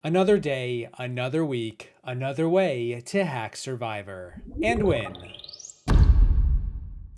Another day, another week, another way to hack Survivor and win.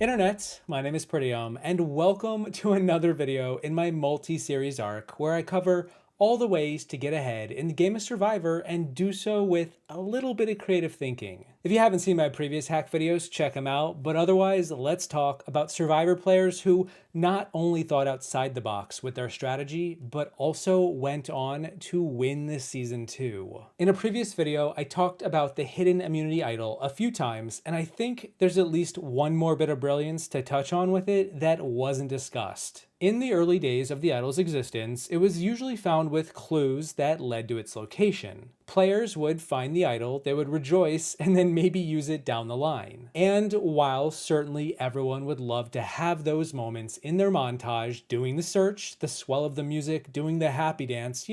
Internet, my name is Peridiam, and welcome to another video in my multi-series arc where I cover all the ways to get ahead in the game of Survivor and do so with a little bit of creative thinking. If you haven't seen my previous hack videos, check them out, but otherwise, let's talk about Survivor players who not only thought outside the box with their strategy, but also went on to win this season too. In a previous video, I talked about the hidden immunity idol a few times, and I think there's at least one more bit of brilliance to touch on with it that wasn't discussed. In the early days of the idol's existence, it was usually found with clues that led to its location. Players would find the idol, they would rejoice, and then maybe use it down the line. And while certainly everyone would love to have those moments in their montage, doing the search, the swell of the music, doing the happy dance,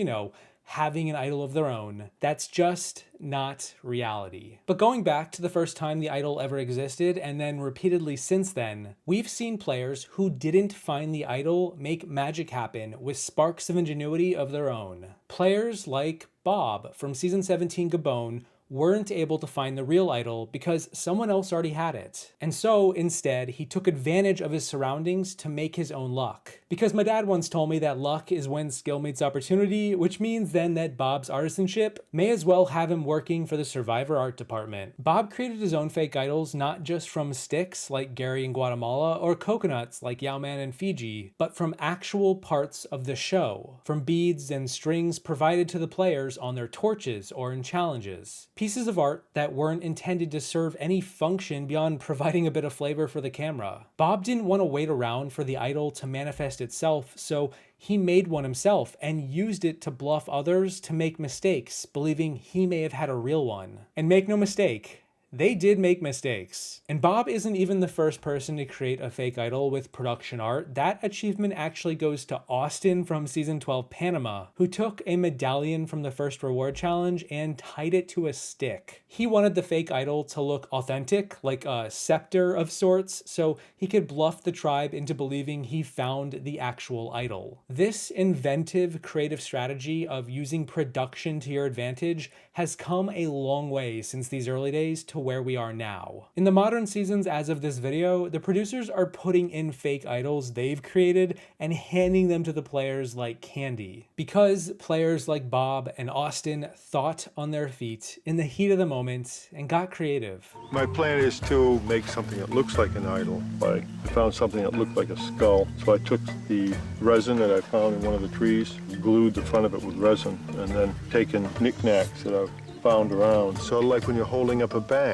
having an idol of their own, that's just not reality. But going back to the first time the idol ever existed, and then repeatedly since then, we've seen players who didn't find the idol make magic happen with sparks of ingenuity of their own. Players like Bob from Season 17 Gabon weren't able to find the real idol because someone else already had it. And so, instead, he took advantage of his surroundings to make his own luck. Because my dad once told me that luck is when skill meets opportunity, which means then that Bob's artisanship may as well have him working for the Survivor art department. Bob created his own fake idols not just from sticks like Gary in Guatemala or coconuts like Yowman in Fiji, but from actual parts of the show, from beads and strings provided to the players on their torches or in challenges. Pieces of art that weren't intended to serve any function beyond providing a bit of flavor for the camera. Bob didn't want to wait around for the idol to manifest itself, so he made one himself and used it to bluff others to make mistakes, believing he may have had a real one. And make no mistake, they did make mistakes. And Bob isn't even the first person to create a fake idol with production art. That achievement actually goes to Austin from Season 12 Panama, who took a medallion from the first reward challenge and tied it to a stick. He wanted the fake idol to look authentic, like a scepter of sorts, so he could bluff the tribe into believing he found the actual idol. This inventive, creative strategy of using production to your advantage has come a long way since these early days to where we are now. In the modern seasons as of this video, the producers are putting in fake idols they've created and handing them to the players like candy. Because players like Bob and Austin thought on their feet in the heat of the moment and got creative. My plan is to make something that looks like an idol. I found something that looked like a skull, so I took the resin that I found in one of the trees, glued the front of it with resin, and then taken knickknacks that I've found around. Sort of like when you're holding up a bank.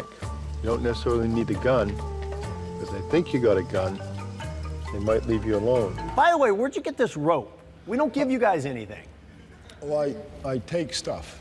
You don't necessarily need a gun. If they think you got a gun, they might leave you alone. By the way, where'd you get this rope? We don't give you guys anything. Well, I take stuff.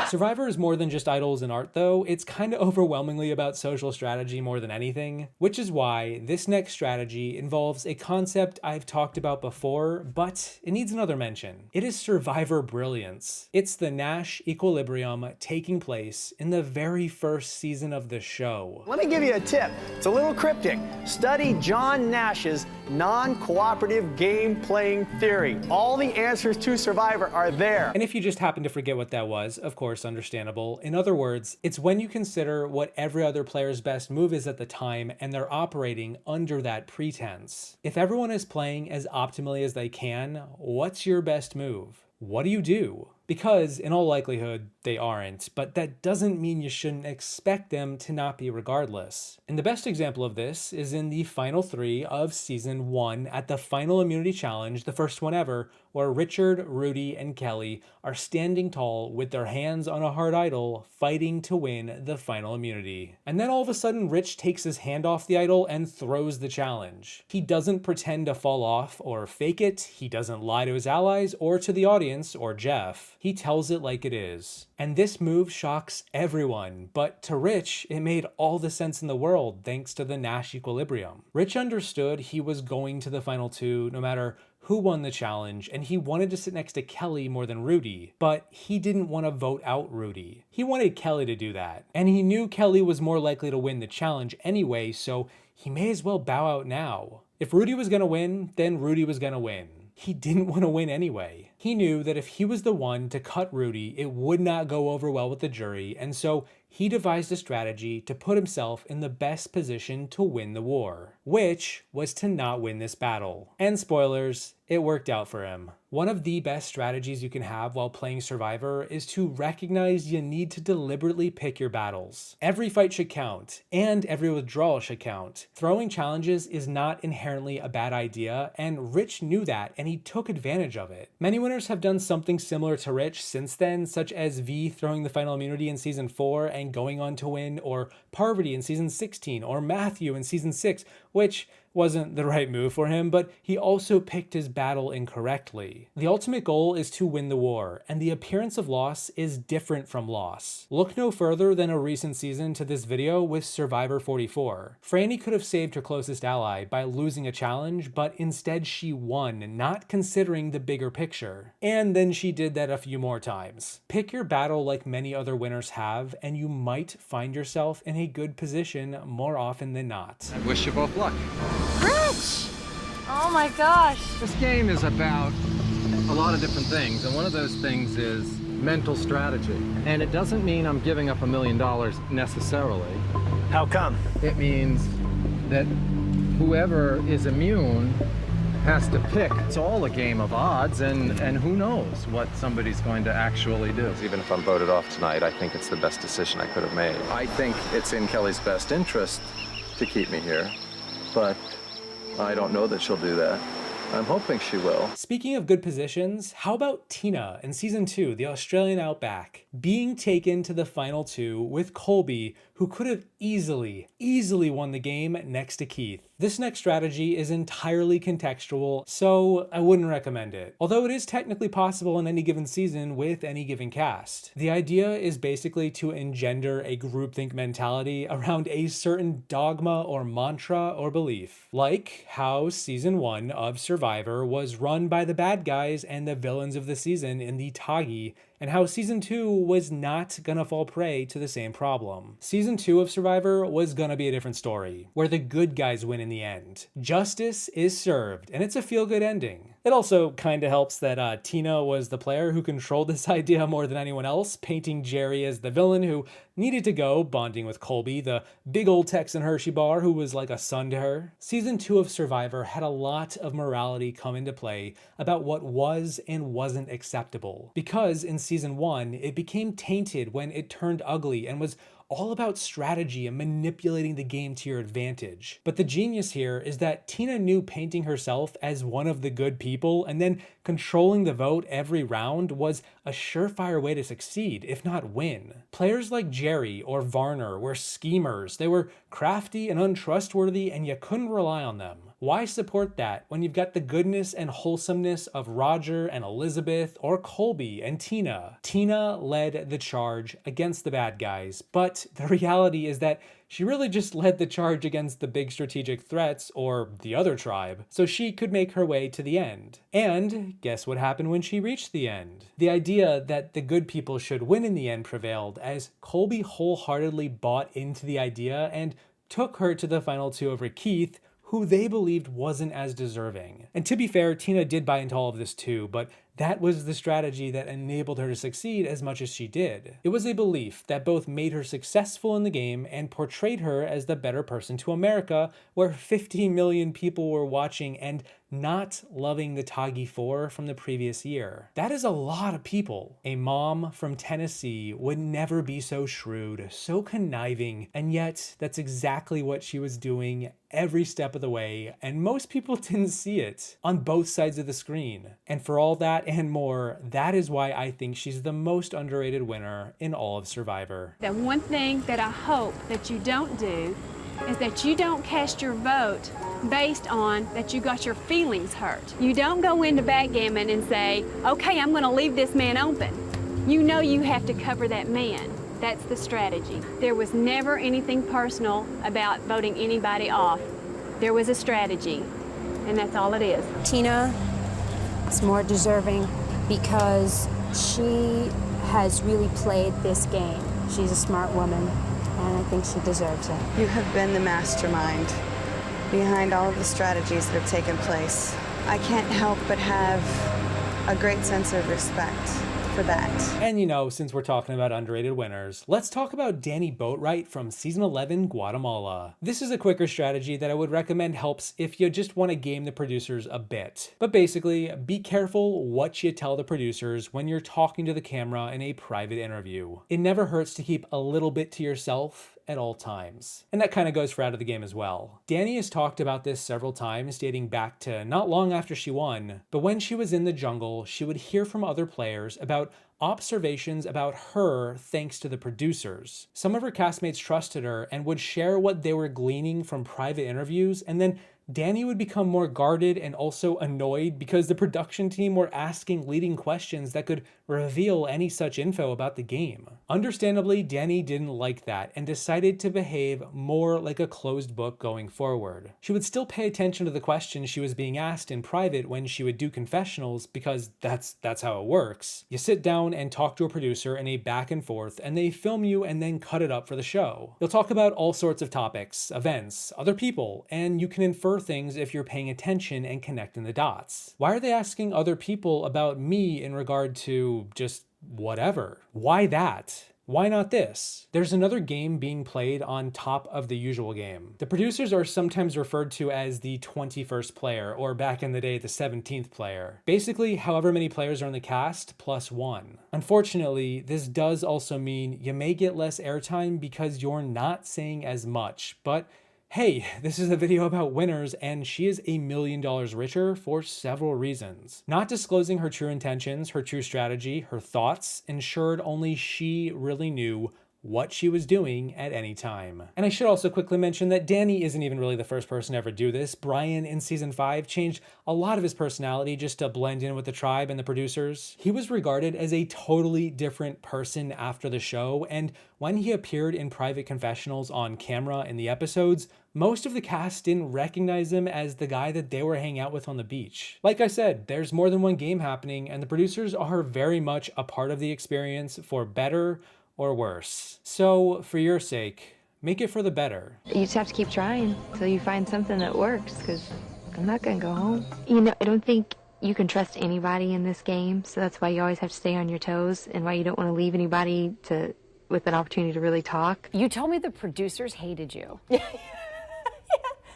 Survivor is more than just idols and art though, it's kind of overwhelmingly about social strategy more than anything, which is why this next strategy involves a concept I've talked about before, but it needs another mention. It is Survivor brilliance. It's the Nash equilibrium taking place in the very first season of the show. Let me give you a tip. It's a little cryptic. Study John Nash's non-cooperative game-playing theory. All the answers to Survivor are there. And if you just happen to forget what that was, of course, understandable. In other words, it's when you consider what every other player's best move is at the time and they're operating under that pretense. If everyone is playing as optimally as they can, what's your best move? What do you do? Because in all likelihood, they aren't, but that doesn't mean you shouldn't expect them to not be regardless. And the best example of this is in the final 3 of Season 1 at the Final Immunity Challenge, the first one ever, where Richard, Rudy, and Kelly are standing tall with their hands on a hard idol, fighting to win the final immunity. And then all of a sudden, Rich takes his hand off the idol and throws the challenge. He doesn't pretend to fall off or fake it, he doesn't lie to his allies or to the audience or Jeff. He tells it like it is. And this move shocks everyone, but to Rich, it made all the sense in the world thanks to the Nash equilibrium. Rich understood he was going to the final 2 no matter who won the challenge, and he wanted to sit next to Kelly more than Rudy, but he didn't want to vote out Rudy. He wanted Kelly to do that, and he knew Kelly was more likely to win the challenge anyway, so he may as well bow out now. If Rudy was going to win, then Rudy was going to win. He didn't want to win anyway. He knew that if he was the one to cut Rudy, it would not go over well with the jury, and so he devised a strategy to put himself in the best position to win the war, which was to not win this battle. And spoilers, it worked out for him. One of the best strategies you can have while playing Survivor is to recognize you need to deliberately pick your battles. Every fight should count, and every withdrawal should count. Throwing challenges is not inherently a bad idea, and Rich knew that, and he took advantage of it. Many winners have done something similar to Rich since then, such as V throwing the final immunity in Season 4 and going on to win, or Parvati in Season 16, or Matthew in Season 6, which wasn't the right move for him, but he also picked his battle incorrectly. The ultimate goal is to win the war, and the appearance of loss is different from loss. Look no further than a recent season to this video with Survivor 44. Franny could have saved her closest ally by losing a challenge, but instead she won, not considering the bigger picture. And then she did that a few more times. Pick your battle like many other winners have, and you might find yourself in a good position more often than not. I wish you both luck. Rich! Oh my gosh. This game is about a lot of different things, and one of those things is mental strategy. And it doesn't mean I'm giving up $1 million necessarily. How come? It means that whoever is immune has to pick. It's all a game of odds, and who knows what somebody's going to actually do. Even if I'm voted off tonight, I think it's the best decision I could have made. I think it's in Kelly's best interest to keep me here, but I don't know that she'll do that. I'm hoping she will. Speaking of good positions, how about Tina in Season 2, the Australian Outback, being taken to the final 2 with Colby, who could have easily won the game next to Keith. This next strategy is entirely contextual, so I wouldn't recommend it, although it is technically possible in any given season with any given cast. The idea is basically to engender a groupthink mentality around a certain dogma or mantra or belief, like how Season 1 of Survivor was run by the bad guys and the villains of the season in the Tagi, and how Season 2 was not gonna fall prey to the same problem. Season 2 of Survivor was gonna be a different story, where the good guys win in the end. Justice is served, and it's a feel-good ending. It also kinda helps that Tina was the player who controlled this idea more than anyone else, painting Jerry as the villain who needed to go, bonding with Colby, the big old Texan Hershey bar who was like a son to her. Season 2 of Survivor had a lot of morality come into play about what was and wasn't acceptable, because in Season 1, it became tainted when it turned ugly and was all about strategy and manipulating the game to your advantage. But the genius here is that Tina knew painting herself as one of the good people and then controlling the vote every round was a surefire way to succeed, if not win. Players like Jerry or Varner were schemers. They were crafty and untrustworthy, and you couldn't rely on them. Why support that when you've got the goodness and wholesomeness of Roger and Elizabeth or Colby and Tina? Tina led the charge against the bad guys, but the reality is that she really just led the charge against the big strategic threats, or the other tribe, so she could make her way to the end. And guess what happened when she reached the end? The idea that the good people should win in the end prevailed, as Colby wholeheartedly bought into the idea and took her to the final 2 over Keith, who they believed wasn't as deserving. And to be fair, Tina did buy into all of this too, but that was the strategy that enabled her to succeed as much as she did. It was a belief that both made her successful in the game and portrayed her as the better person to America, where 50 million people were watching and not loving the Tagi 4 from the previous year. That is a lot of people. A mom from Tennessee would never be so shrewd, so conniving, and yet that's exactly what she was doing every step of the way, and most people didn't see it on both sides of the screen. And for all that and more, that is why I think she's the most underrated winner in all of Survivor. The one thing that I hope that you don't do is that you don't cast your vote based on that you got your feelings hurt. You don't go into backgammon and say, okay, I'm gonna leave this man open. You know you have to cover that man. That's the strategy. There was never anything personal about voting anybody off. There was a strategy, and that's all it is. Tina is more deserving because she has really played this game. She's a smart woman, and I think she deserves it. You have been the mastermind behind all of the strategies that have taken place. I can't help but have a great sense of respect for that. And you know, since we're talking about underrated winners, let's talk about Danny Boatwright from Season 11 Guatemala. This is a quicker strategy that I would recommend helps if you just want to game the producers a bit. But basically, be careful what you tell the producers when you're talking to the camera in a private interview. It never hurts to keep a little bit to yourself at all times. And that kind of goes for out of the game as well. Danny has talked about this several times, dating back to not long after she won, but when she was in the jungle, she would hear from other players about observations about her thanks to the producers. Some of her castmates trusted her and would share what they were gleaning from private interviews, and then Danny would become more guarded and also annoyed because the production team were asking leading questions that could reveal any such info about the game. Understandably, Danny didn't like that and decided to behave more like a closed book going forward. She would still pay attention to the questions she was being asked in private when she would do confessionals because that's how it works. You sit down and talk to a producer in a back and forth and they film you and then cut it up for the show. You'll talk about all sorts of topics, events, other people, and you can infer things if you're paying attention and connecting the dots. Why are they asking other people about me in regard to just whatever? Why that? Why not this? There's another game being played on top of the usual game. The producers are sometimes referred to as the 21st player, or back in the day, the 17th player. Basically, however many players are in the cast, plus one. Unfortunately, this does also mean you may get less airtime because you're not saying as much, but hey, this is a video about winners and she is $1 million richer for several reasons. Not disclosing her true intentions, her true strategy, her thoughts ensured only she really knew what she was doing at any time. And I should also quickly mention that Danny isn't even really the first person to ever do this. Brian in season 5 changed a lot of his personality just to blend in with the tribe and the producers. He was regarded as a totally different person after the show, and when he appeared in private confessionals on camera in the episodes, most of the cast didn't recognize him as the guy that they were hanging out with on the beach. Like I said, there's more than one game happening, and the producers are very much a part of the experience for better or worse. So, for your sake, make it for the better. You just have to keep trying until you find something that works, because I'm not gonna go home. You know, I don't think you can trust anybody in this game, so that's why you always have to stay on your toes, and why you don't want to leave anybody with an opportunity to really talk. You told me the producers hated you.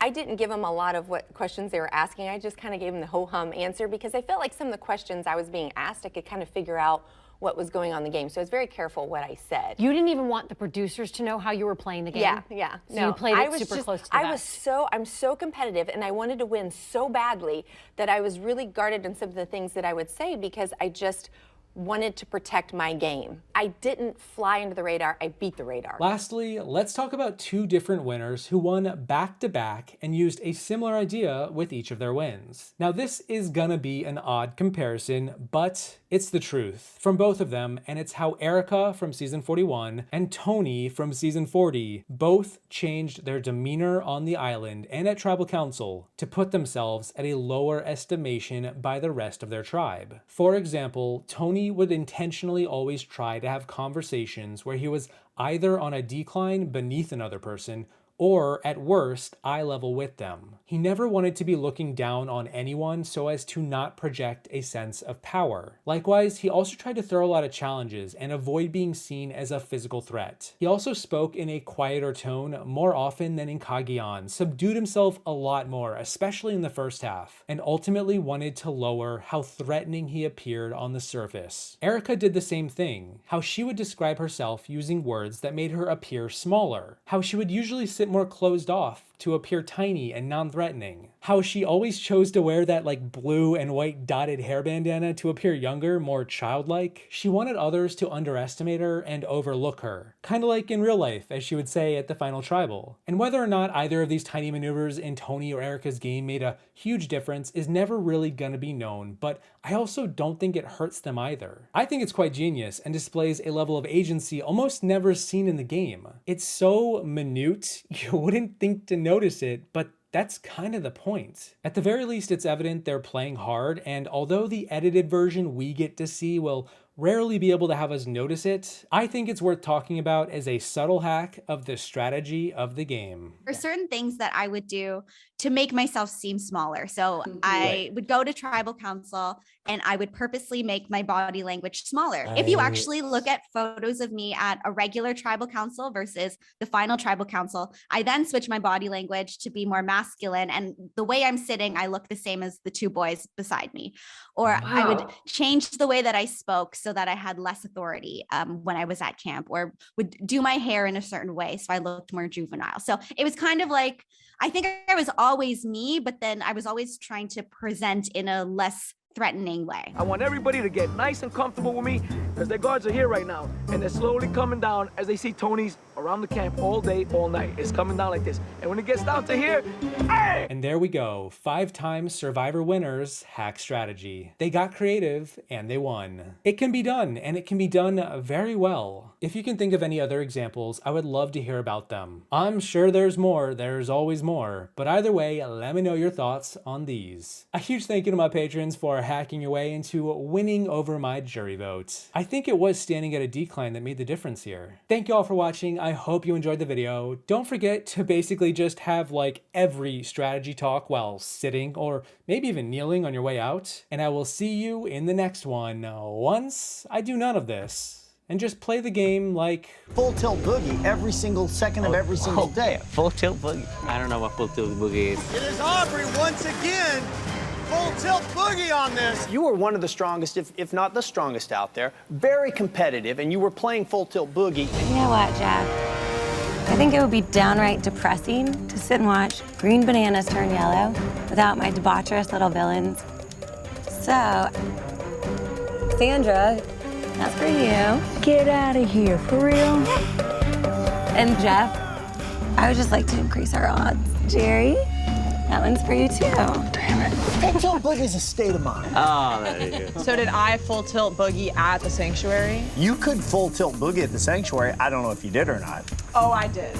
I didn't give them a lot of what questions they were asking. I just kind of gave them the ho-hum answer because I felt like some of the questions I was being asked, I could kind of figure out what was going on in the game. So I was very careful what I said. You didn't even want the producers to know how you were playing the game? Yeah. So no, you played it super close to the vest. I'm so competitive and I wanted to win so badly that I was really guarded in some of the things that I would say because I just wanted to protect my game. I didn't fly into the radar, I beat the radar. Lastly, let's talk about two different winners who won back-to-back and used a similar idea with each of their wins. Now this is gonna be an odd comparison, but it's the truth from both of them, and it's how Erica from season 41 and Tony from season 40 both changed their demeanor on the island and at tribal council to put themselves at a lower estimation by the rest of their tribe. For example, Tony would intentionally always try to have conversations where he was either on a decline beneath another person or at worst, eye level with them. He never wanted to be looking down on anyone so as to not project a sense of power. Likewise, he also tried to throw a lot of challenges and avoid being seen as a physical threat. He also spoke in a quieter tone more often than in Cagayan, subdued himself a lot more, especially in the first half, and ultimately wanted to lower how threatening he appeared on the surface. Erica did the same thing, how she would describe herself using words that made her appear smaller, how she would usually sit more closed off to appear tiny and non-threatening. How she always chose to wear that blue and white dotted hair bandana to appear younger, more childlike. She wanted others to underestimate her and overlook her. Kind of like in real life, as she would say at the final tribal. And whether or not either of these tiny maneuvers in Tony or Erica's game made a huge difference is never really gonna be known, but I also don't think it hurts them either. I think it's quite genius and displays a level of agency almost never seen in the game. It's so minute, you wouldn't think to notice it, but that's kind of the point. At the very least, it's evident they're playing hard, and although the edited version we get to see will rarely be able to have us notice it, I think it's worth talking about as a subtle hack of the strategy of the game. There are certain things that I would do to make myself seem smaller. So I would go to tribal council and I would purposely make my body language smaller. If you actually look at photos of me at a regular tribal council versus the final tribal council, I then switch my body language to be more masculine. And the way I'm sitting, I look the same as the two boys beside me. Or I would change the way that I spoke so that I had less authority when I was at camp, or would do my hair in a certain way so I looked more juvenile. So it was kind of like, I think I was always me, but then I was always trying to present in a less threatening way. I want everybody to get nice and comfortable with me because their guards are here right now and they're slowly coming down as they see Tony's around the camp all day, all night. It's coming down like this. And when it gets down to here, hey! And there we go. 5-time Survivor winners hack strategy. They got creative and they won. It can be done, and it can be done very well. If you can think of any other examples, I would love to hear about them. I'm sure there's more, there's always more, but either way, let me know your thoughts on these. A huge thank you to my patrons for hacking your way into winning over my jury vote. I think it was standing at a decline that made the difference here. Thank you all for watching. I hope you enjoyed the video. Don't forget to basically just have like every strategy talk while sitting or maybe even kneeling on your way out. And I will see you in the next one once I do none of this. And just play the game like full tilt boogie every single second of every single day. Full tilt boogie. I don't know what full tilt boogie is. It is Aubrey once again. Full tilt boogie on this. You were one of the strongest, if not the strongest out there. Very competitive, and you were playing full tilt boogie. You know what, Jeff? I think it would be downright depressing to sit and watch green bananas turn yellow without my debaucherous little villains. So, Sandra, that's for you. Get out of here, for real. And Jeff, I would just like to increase our odds. Jerry, that one's for you too. Damn it. Full tilt boogie is a state of mind. Oh, there you go. So did I full tilt boogie at the sanctuary? You could full tilt boogie at the sanctuary. I don't know if you did or not. Oh, I did.